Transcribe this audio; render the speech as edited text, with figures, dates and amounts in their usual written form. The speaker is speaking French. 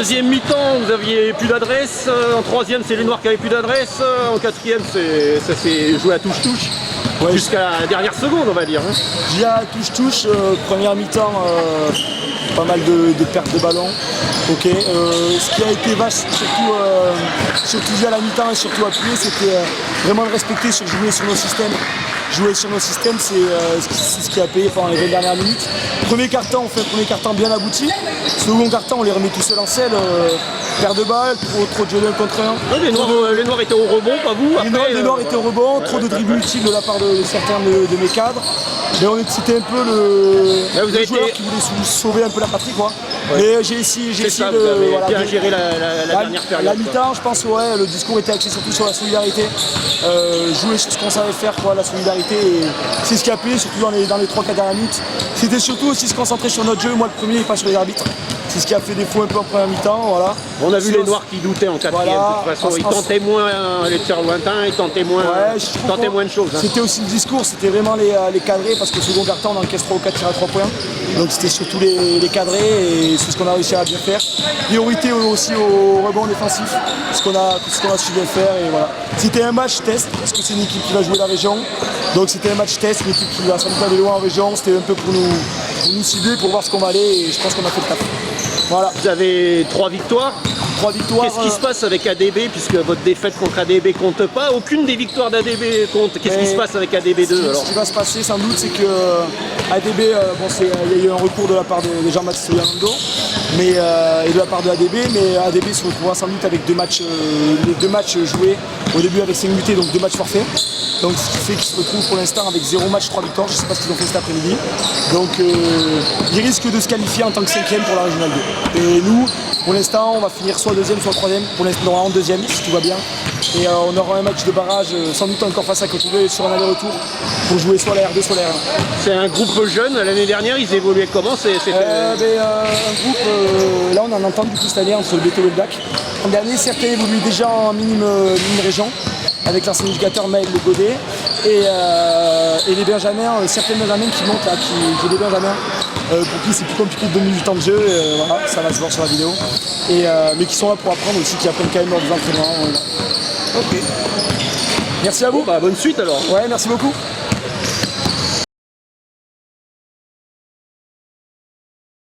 deuxième mi-temps, vous aviez plus d'adresse. En troisième, c'est les Noirs qui avaient plus d'adresse. En quatrième, ça s'est joué à touche-touche. Ouais, jusqu'à la dernière seconde, on va dire. Hein. J'ai à touche-touche, première mi-temps, pas mal de pertes de ballon. Ok. Ce qui a été vache, surtout via la mi-temps et surtout appuyé, c'était vraiment de respecter sur jouer sur nos systèmes. Jouer sur nos systèmes, c'est ce qui a payé pendant les 20 dernières minutes. Premier quart-temps, on fait un premier quart-temps bien abouti. Second quart-temps, on les remet tout seul en selle. Perte de balles, trop de jeux d'un contre un. Ouais, les noirs étaient au rebond, pas vous. Après, les noirs étaient au rebond, trop de dribbles utiles de la part de certains de mes cadres. Mais c'était un peu le joueur qui voulait sauver un peu la patrie, quoi. Ouais. Mais j'ai essayé de bien gérer la dernière période. La mi-temps, je pense, ouais, le discours était axé surtout sur la solidarité. Jouer sur ce qu'on savait faire, quoi, la solidarité. Et c'est ce qui a payé, surtout dans les 3-4 dernières minutes. C'était surtout aussi se concentrer sur notre jeu, moi le premier et pas sur les arbitres. C'est ce qui a fait défaut un peu en première mi-temps, voilà. On a vu les Noirs qui doutaient en quatrième, voilà, de toute façon. Ils tentaient moins les tirs lointains, ils tentaient moins, moins de choses. Hein. C'était aussi le discours, c'était vraiment les cadrer, parce que second quart-temps, on encaisse 3 ou 4 tirs à 3 points. Donc c'était surtout les cadrer, et c'est ce qu'on a réussi à bien faire. Priorité aussi au rebond défensif, ce qu'on a su bien faire, et voilà. C'était un match test, parce que c'est une équipe qui va jouer la région. Donc c'était un match test, une équipe qui va sans doute aller loin en région, c'était un peu pour nous cibler, pour voir ce qu'on va aller, et je pense qu'on a fait le taf. Voilà. Vous avez 3 victoires. Qu'est-ce qui se passe avec ADB, puisque votre défaite contre ADB compte pas? Aucune des victoires d'ADB compte. Qu'est-ce qui se passe avec ADB2 alors? Ce qui va se passer sans doute, c'est que ADB, il y a eu un recours de la part de Jean-Baptiste Yanondo et de la part de ADB, mais ADB se retrouvera sans doute avec les deux matchs joués au début avec 5 mutés, donc 2 matchs forfaits. Donc ce qui fait qu'ils se retrouvent pour l'instant avec 0 match, 3 victoires. Je ne sais pas ce qu'ils ont fait cet après-midi. Donc ils risquent de se qualifier en tant que 5e pour la Régionale 2. Et nous, pour l'instant, on va finir soit 2e, soit 3e. Pour l'instant, on est en 2e si tout va bien. Et on aura un match de barrage, sans doute encore face à Cotonou sur un aller-retour pour jouer soit la R2, soit la R1. C'est un groupe jeune. L'année dernière, ils évoluaient comment? Un groupe, là on en entend du coup cette année entre le BTO et le DAC. L'an dernier, certains évoluaient déjà en minime région, avec l'ancien éducateur Maël Le Godet et les Benjamins, certains Benjamins qui montent là, qui des Benjamins pour qui c'est plus compliqué de donner du temps de jeu, voilà, ça va se voir sur la vidéo, mais qui sont là pour apprendre aussi, qui apprennent quand même lors des entraînements. Ok. Merci à vous. Bon, bonne suite alors. Ouais, merci beaucoup.